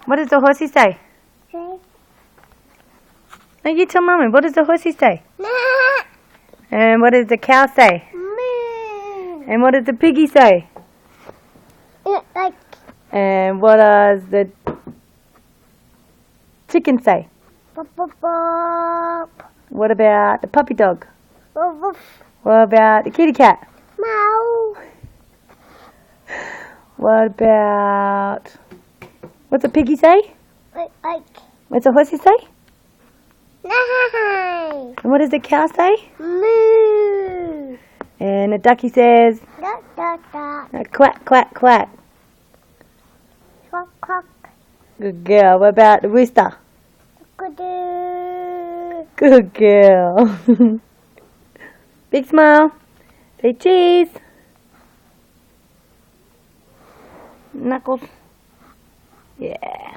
What does the horsey say? No, you tell Mommy. What does the horsey say? And what does the cow say? And what does the piggy say? And what does the chicken say? What about the puppy dog? What about the kitty cat? What about... What's the piggy say? What's the horsey say? And what does the cow say? Moo. And the ducky says... Quack, quack, quack. Quack, quack. Good girl. What about the rooster? Good girl. Big smile. Say cheese. Knuckles. Yeah.